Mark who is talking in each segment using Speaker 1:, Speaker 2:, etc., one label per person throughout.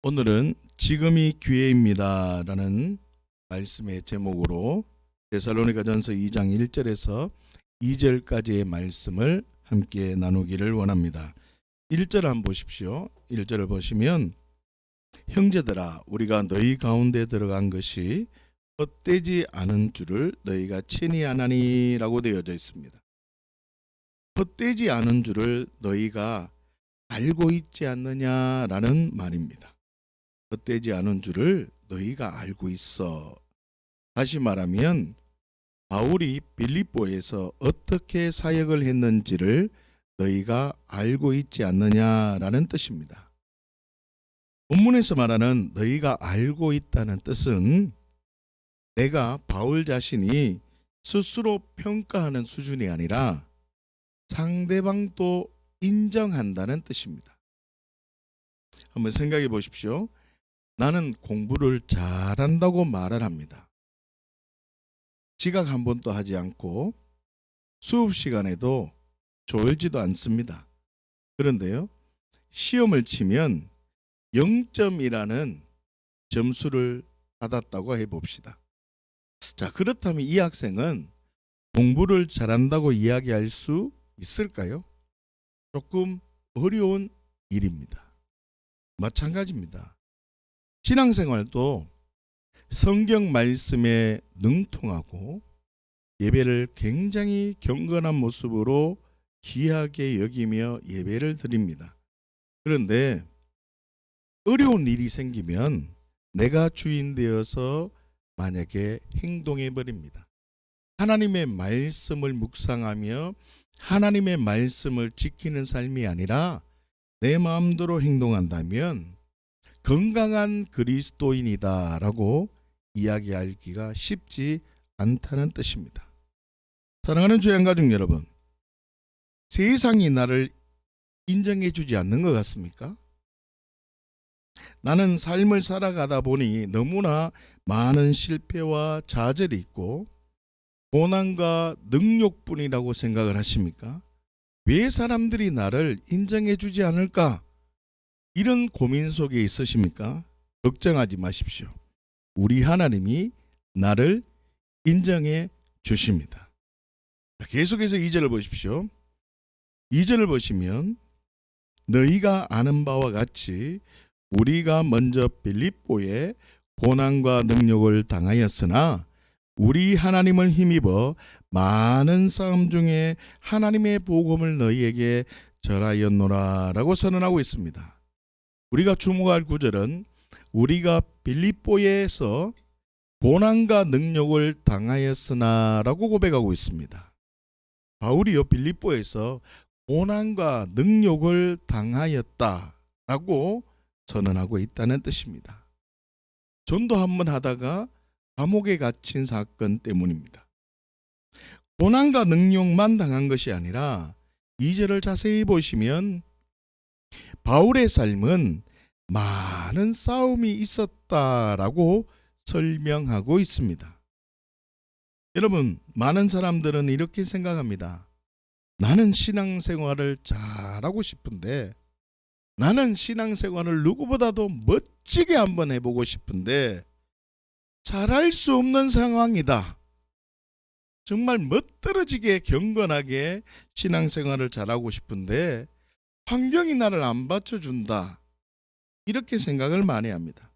Speaker 1: 오늘은 지금이 기회입니다 라는 말씀의 제목으로 데살로니가전서 2장 1절에서 2절까지의 말씀을 함께 나누기를 원합니다. 1절 한번 보십시오. 1절을 보시면 형제들아 우리가 너희 가운데 들어간 것이 헛되지 않은 줄을 너희가 친히 아나니 라고 되어져 있습니다. 헛되지 않은 줄을 너희가 알고 있지 않느냐라는 말입니다. 헛되지 않은 줄을 너희가 알고 있어. 다시 말하면 바울이 빌립보에서 어떻게 사역을 했는지를 너희가 알고 있지 않느냐라는 뜻입니다. 본문에서 말하는 너희가 알고 있다는 뜻은 내가 바울 자신이 스스로 평가하는 수준이 아니라 상대방도 인정한다는 뜻입니다. 한번 생각해 보십시오. 나는 공부를 잘한다고 말을 합니다. 지각 한 번도 하지 않고 수업 시간에도 졸지도 않습니다. 그런데요, 시험을 치면 0점이라는 점수를 받았다고 해봅시다. 자, 그렇다면 이 학생은 공부를 잘한다고 이야기할 수 있을까요? 조금 어려운 일입니다. 마찬가지입니다. 신앙생활도 성경 말씀에 능통하고 예배를 굉장히 경건한 모습으로 귀하게 여기며 예배를 드립니다. 그런데 어려운 일이 생기면 내가 주인 되어서 만약에 행동해 버립니다. 하나님의 말씀을 묵상하며 하나님의 말씀을 지키는 삶이 아니라 내 마음대로 행동한다면 건강한 그리스도인이다 라고 이야기하기가 쉽지 않다는 뜻입니다. 사랑하는 주양가족 여러분, 세상이 나를 인정해 주지 않는 것 같습니까? 나는 삶을 살아가다 보니 너무나 많은 실패와 좌절이 있고 고난과 능욕뿐이라고 생각을 하십니까? 왜 사람들이 나를 인정해 주지 않을까? 이런 고민 속에 있으십니까? 걱정하지 마십시오. 우리 하나님이 나를 인정해 주십니다. 계속해서 2절을 보십시오. 2절을 보시면 너희가 아는 바와 같이 우리가 먼저 빌립보에 고난과 능욕을 당하였으나 우리 하나님을 힘입어 많은 싸움 중에 하나님의 복음을 너희에게 전하였노라 라고 선언하고 있습니다. 우리가 주목할 구절은 우리가 빌립보에서 고난과 능욕을 당하였으나 라고 고백하고 있습니다. 바울이요 빌립보에서 고난과 능욕을 당하였다 라고 선언하고 있다는 뜻입니다. 전도 한번 하다가 감옥에 갇힌 사건 때문입니다. 고난과 능욕만 당한 것이 아니라 2절을 자세히 보시면 바울의 삶은 많은 싸움이 있었다라고 설명하고 있습니다. 여러분, 많은 사람들은 이렇게 생각합니다. 나는 신앙생활을 잘하고 싶은데, 나는 신앙생활을 누구보다도 멋지게 한번 해보고 싶은데 잘할 수 없는 상황이다. 정말 멋들어지게 경건하게 신앙생활을 잘하고 싶은데 환경이 나를 안 받쳐준다. 이렇게 생각을 많이 합니다.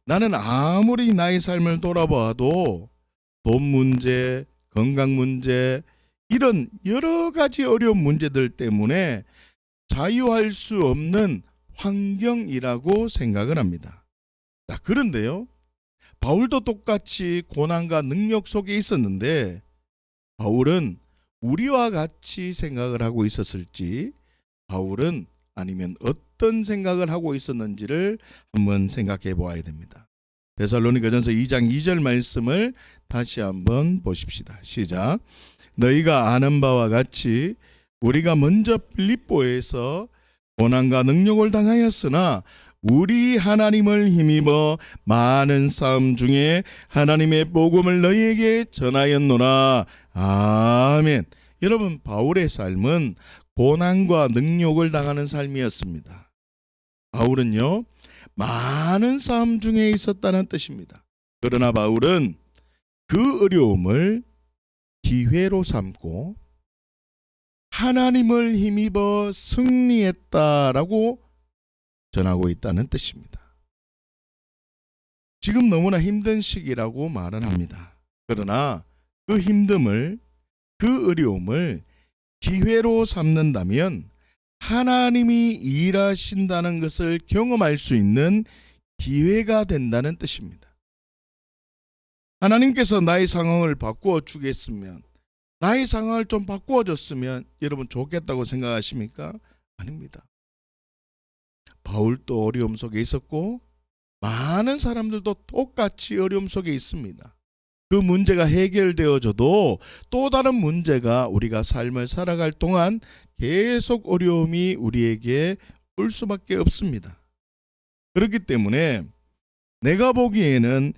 Speaker 1: 나는 아무리 나의 삶을 돌아봐도 돈 문제, 건강 문제, 이런 여러 가지 어려운 문제들 때문에 자유할 수 없는 환경이라고 생각을 합니다. 자, 그런데요, 바울도 똑같이 고난과 능력 속에 있었는데 바울은 우리와 같이 생각을 하고 있었을지, 바울은 아니면 어떤 생각을 하고 있었는지를 한번 생각해 보아야 됩니다. 데살로니가전서 2장 2절 말씀을 다시 한번 보십시다. 시작. 너희가 아는 바와 같이 우리가 먼저 빌립보에서 고난과 능욕을 당하였으나 우리 하나님을 힘입어 많은 싸움 중에 하나님의 복음을 너희에게 전하였노라. 아멘. 여러분, 바울의 삶은 고난과 능욕을 당하는 삶이었습니다. 바울은요, 많은 싸움 중에 있었다는 뜻입니다. 그러나 바울은 그 어려움을 기회로 삼고 하나님을 힘입어 승리했다라고 전하고 있다는 뜻입니다. 지금 너무나 힘든 시기라고 말은 합니다. 그러나 그 힘듦을, 그 어려움을 기회로 삼는다면 하나님이 일하신다는 것을 경험할 수 있는 기회가 된다는 뜻입니다. 하나님께서 나의 상황을 바꾸어 주겠으면, 나의 상황을 좀 바꾸어 줬으면 여러분 좋겠다고 생각하십니까? 아닙니다. 바울도 어려움 속에 있었고 많은 사람들도 똑같이 어려움 속에 있습니다. 그 문제가 해결되어져도 또 다른 문제가 우리가 삶을 살아갈 동안 계속 어려움이 우리에게 올 수밖에 없습니다. 그렇기 때문에 내가 보기에는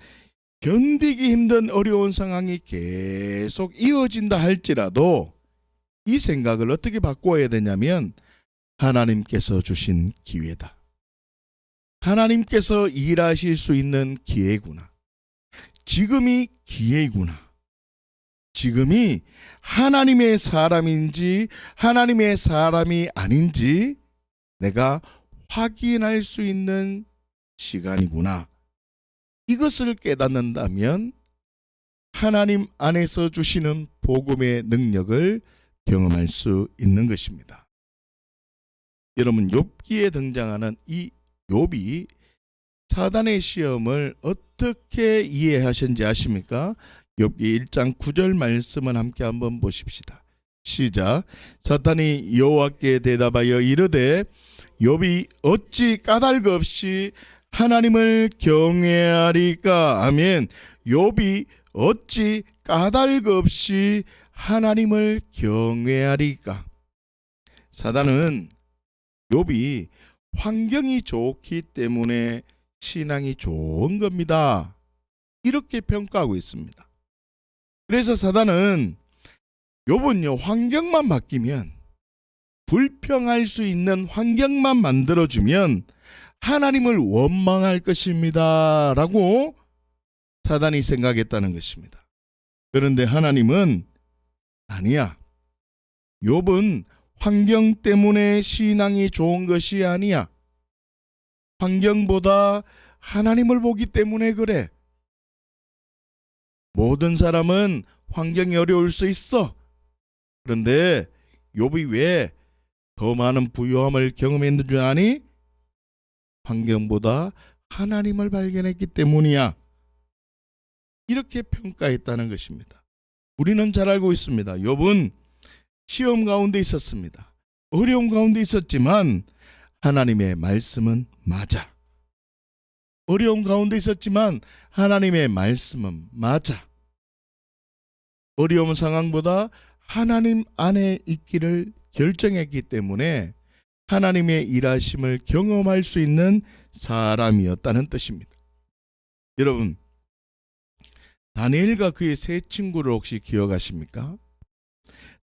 Speaker 1: 견디기 힘든 어려운 상황이 계속 이어진다 할지라도 이 생각을 어떻게 바꿔야 되냐면 하나님께서 주신 기회다. 하나님께서 일하실 수 있는 기회구나. 지금이 기회구나. 지금이 하나님의 사람인지 하나님의 사람이 아닌지 내가 확인할 수 있는 시간이구나. 이것을 깨닫는다면 하나님 안에서 주시는 복음의 능력을 경험할 수 있는 것입니다. 여러분, 욥기에 등장하는 이 욥이 사단의 시험을 어떻게 이해하셨는지 아십니까? 욥기 1장 9절 말씀을 함께 한번 보십시다. 시작. 사탄이 여호와께 대답하여 이르되 욥이 어찌 까닭 없이 하나님을 경외하리까? 아멘. 욥이 어찌 까닭 없이 하나님을 경외하리까? 사단은 욥이 환경이 좋기 때문에 신앙이 좋은 겁니다. 이렇게 평가하고 있습니다. 그래서 사단은 욥은요, 환경만 바뀌면, 불평할 수 있는 환경만 만들어주면 하나님을 원망할 것입니다 라고 사단이 생각했다는 것입니다. 그런데 하나님은 아니야. 욥은 환경 때문에 신앙이 좋은 것이 아니야. 환경보다 하나님을 보기 때문에 그래. 모든 사람은 환경이 어려울 수 있어. 그런데 욥이 왜 더 많은 부유함을 경험했는 줄 아니? 환경보다 하나님을 발견했기 때문이야. 이렇게 평가했다는 것입니다. 우리는 잘 알고 있습니다. 욥은 시험 가운데 있었습니다. 어려움 가운데 있었지만 하나님의 말씀은 맞아. 어려움 가운데 있었지만 하나님의 말씀은 맞아. 어려운 상황보다 하나님 안에 있기를 결정했기 때문에 하나님의 일하심을 경험할 수 있는 사람이었다는 뜻입니다. 여러분, 다니엘과 그의 세 친구를 혹시 기억하십니까?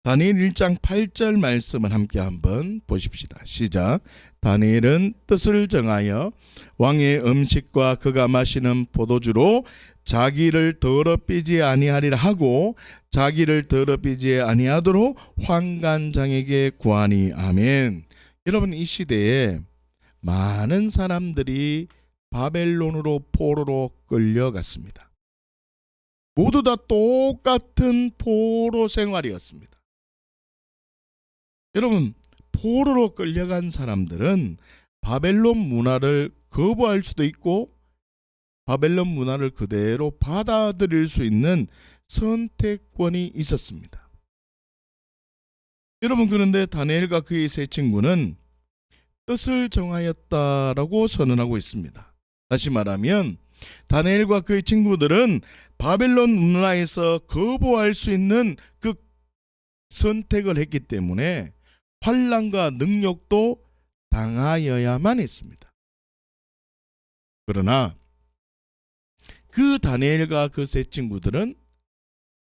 Speaker 1: 다니엘 1장 8절 말씀을 함께 한번 보십시다. 시작. 다니엘은 뜻을 정하여 왕의 음식과 그가 마시는 포도주로 자기를 더럽히지 아니하리라 하고 자기를 더럽히지 아니하도록 환관장에게 구하니. 아멘. 여러분, 이 시대에 많은 사람들이 바벨론으로 포로로 끌려갔습니다. 모두 다 똑같은 포로 생활이었습니다. 여러분, 포로로 끌려간 사람들은 바벨론 문화를 거부할 수도 있고 바벨론 문화를 그대로 받아들일 수 있는 선택권이 있었습니다. 여러분, 그런데 다니엘과 그의 세 친구는 뜻을 정하였다라고 선언하고 있습니다. 다시 말하면 다니엘과 그의 친구들은 바벨론 문화에서 거부할 수 있는 그 선택을 했기 때문에 환난과 능력도 당하여야만 했습니다. 그러나 그 다니엘과 그 세 친구들은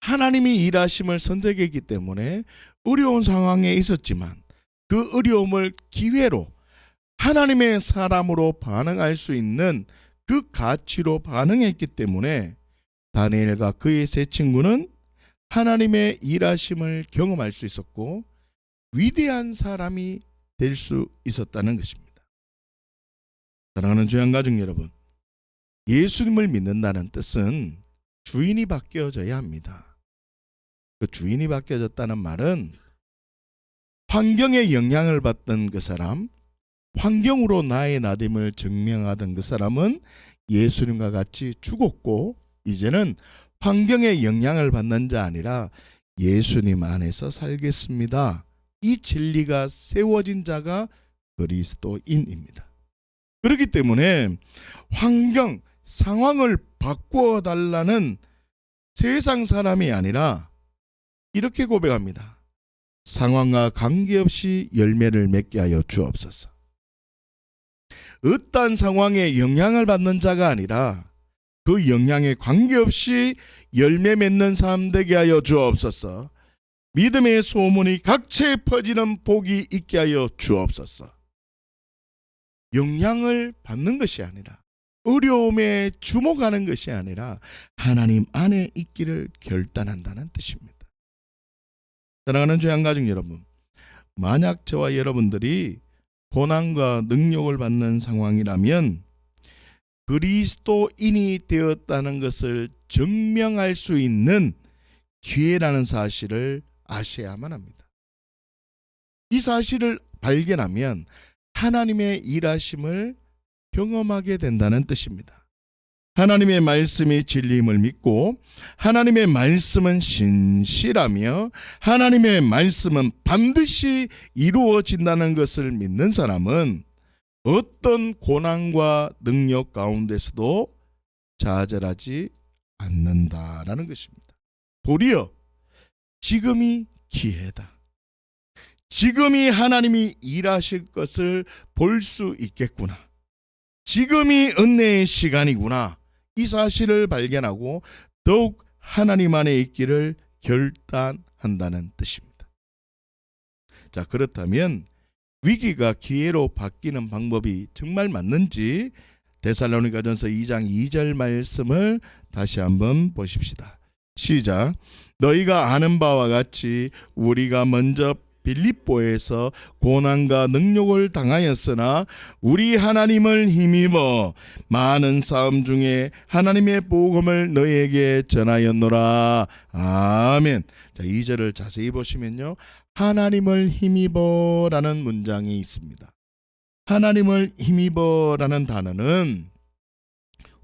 Speaker 1: 하나님이 일하심을 선택했기 때문에 어려운 상황에 있었지만 그 어려움을 기회로 하나님의 사람으로 반응할 수 있는 그 가치로 반응했기 때문에 다니엘과 그의 세 친구는 하나님의 일하심을 경험할 수 있었고 위대한 사람이 될 수 있었다는 것입니다. 사랑하는 조양가족 여러분, 예수님을 믿는다는 뜻은 주인이 바뀌어져야 합니다. 그 주인이 바뀌어졌다는 말은 환경에 영향을 받던 그 사람, 환경으로 나의 나됨을 증명하던 그 사람은 예수님과 같이 죽었고 이제는 환경에 영향을 받는 자 아니라 예수님 안에서 살겠습니다. 이 진리가 세워진 자가 그리스도인입니다. 그렇기 때문에 환경, 상황을 바꾸어 달라는 세상 사람이 아니라 이렇게 고백합니다. 상황과 관계없이 열매를 맺게 하여 주옵소서. 어떠한 상황에 영향을 받는 자가 아니라 그 영향에 관계없이 열매 맺는 삶 되게 하여 주옵소서. 믿음의 소문이 각처에 퍼지는 복이 있게 하여 주옵소서. 영향을 받는 것이 아니라 어려움에 주목하는 것이 아니라 하나님 안에 있기를 결단한다는 뜻입니다. 사랑하는 조양가족 여러분, 만약 저와 여러분들이 고난과 능력을 받는 상황이라면 그리스도인이 되었다는 것을 증명할 수 있는 기회라는 사실을 아셔야만 합니다. 이 사실을 발견하면 하나님의 일하심을 경험하게 된다는 뜻입니다. 하나님의 말씀이 진리임을 믿고 하나님의 말씀은 신실하며 하나님의 말씀은 반드시 이루어진다는 것을 믿는 사람은 어떤 고난과 능력 가운데서도 좌절하지 않는다라는 것입니다. 도리어 지금이 기회다. 지금이 하나님이 일하실 것을 볼 수 있겠구나. 지금이 은혜의 시간이구나. 이 사실을 발견하고 더욱 하나님 안에 있기를 결단한다는 뜻입니다. 자, 그렇다면 위기가 기회로 바뀌는 방법이 정말 맞는지 데살로니가전서 2장 2절 말씀을 다시 한번 보십시다. 시작. 너희가 아는 바와 같이 우리가 먼저 빌립보에서 고난과 능욕을 당하였으나 우리 하나님을 힘입어 많은 싸움 중에 하나님의 복음을 너희에게 전하였노라. 아멘. 자, 2절을 자세히 보시면요, 하나님을 힘입어라는 문장이 있습니다. 하나님을 힘입어라는 단어는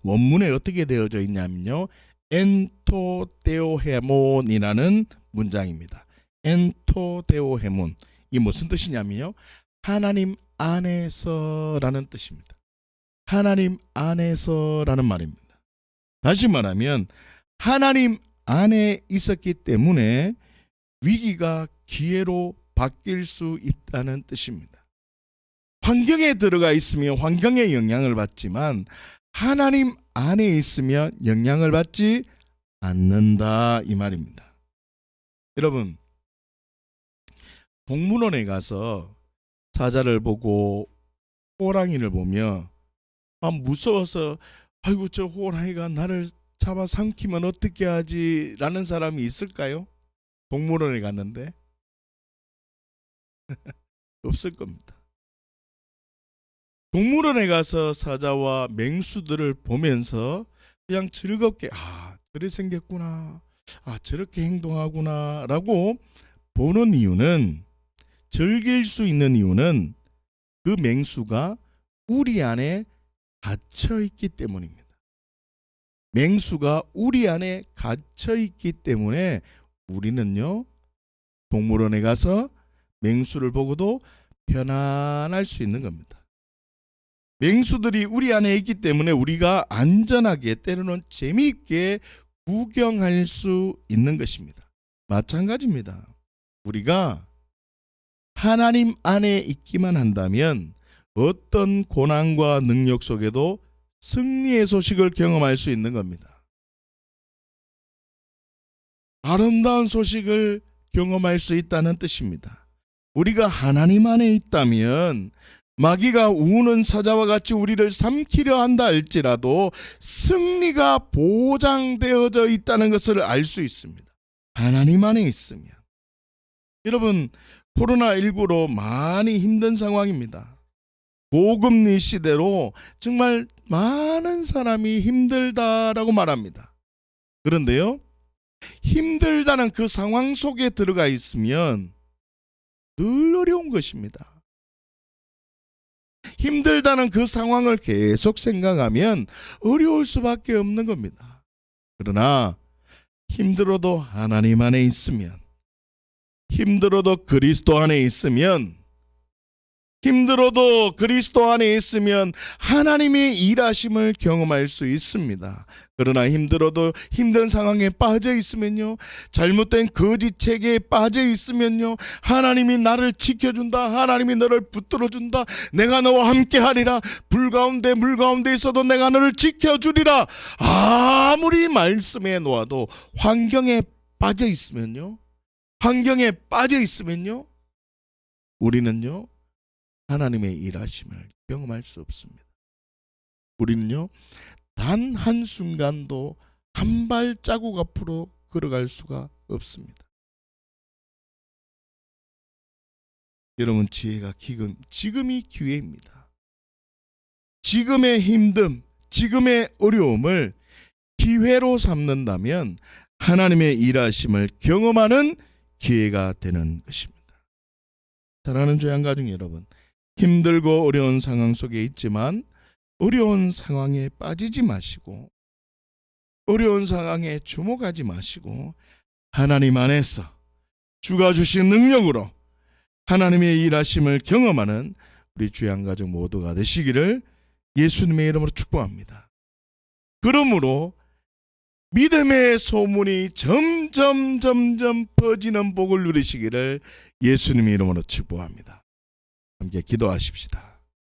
Speaker 1: 원문에 어떻게 되어져 있냐면요, 엔토데오헤몬이라는 문장입니다. 엔토데오헤몬, 이 무슨 뜻이냐면요, 하나님 안에서라는 뜻입니다. 하나님 안에서라는 말입니다. 다시 말하면 하나님 안에 있었기 때문에 위기가 기회로 바뀔 수 있다는 뜻입니다. 환경에 들어가 있으면 환경에 영향을 받지만 하나님 안에 있으면 영향을 받지 않는다, 이 말입니다. 여러분, 동물원에 가서 사자를 보고 호랑이를 보며 무서워서 아이고 저 호랑이가 나를 잡아 삼키면 어떻게 하지? 라는 사람이 있을까요? 동물원에 갔는데 없을 겁니다. 동물원에 가서 사자와 맹수들을 보면서 그냥 즐겁게 그래 생겼구나, 저렇게 행동하구나 라고 보는 이유는, 즐길 수 있는 이유는 그 맹수가 우리 안에 갇혀있기 때문입니다. 맹수가 우리 안에 갇혀있기 때문에 우리는요, 동물원에 가서 맹수를 보고도 편안할 수 있는 겁니다. 맹수들이 우리 안에 있기 때문에 우리가 안전하게, 때로는 재미있게 구경할 수 있는 것입니다. 마찬가지입니다. 우리가 하나님 안에 있기만 한다면 어떤 고난과 능력 속에도 승리의 소식을 경험할 수 있는 겁니다. 아름다운 소식을 경험할 수 있다는 뜻입니다. 우리가 하나님 안에 있다면 마귀가 우는 사자와 같이 우리를 삼키려 한다 할지라도 승리가 보장되어져 있다는 것을 알 수 있습니다. 하나님 안에 있으면. 여러분, 코로나19로 많이 힘든 상황입니다. 고금리 시대로 정말 많은 사람이 힘들다라고 말합니다. 그런데요, 힘들다는 그 상황 속에 들어가 있으면 늘 어려운 것입니다. 힘들다는 그 상황을 계속 생각하면 어려울 수밖에 없는 겁니다. 그러나 힘들어도 하나님 안에 있으면, 힘들어도 그리스도 안에 있으면, 힘들어도 그리스도 안에 있으면 하나님의 일하심을 경험할 수 있습니다. 그러나 힘들어도 힘든 상황에 빠져 있으면요, 잘못된 거짓 체계에 빠져 있으면요, 하나님이 나를 지켜준다, 하나님이 너를 붙들어준다, 내가 너와 함께하리라, 불 가운데 물 가운데 있어도 내가 너를 지켜주리라, 아무리 말씀해 놓아도 환경에 빠져 있으면요, 우리는요 하나님의 일하심을 경험할 수 없습니다. 우리는요 단 한순간도 한 발자국 앞으로 걸어갈 수가 없습니다. 여러분, 지혜가 지금이 기회입니다. 지금의 힘듦, 지금의 어려움을 기회로 삼는다면 하나님의 일하심을 경험하는 기회가 되는 것입니다. 사랑하는 조양가족 여러분, 힘들고 어려운 상황 속에 있지만 어려운 상황에 빠지지 마시고, 어려운 상황에 주목하지 마시고, 하나님 안에서 주가 주신 능력으로 하나님의 일하심을 경험하는 우리 주양가족 모두가 되시기를 예수님의 이름으로 축복합니다. 그러므로 믿음의 소문이 점점 퍼지는 복을 누리시기를 예수님의 이름으로 축복합니다. 함께 기도하십시다.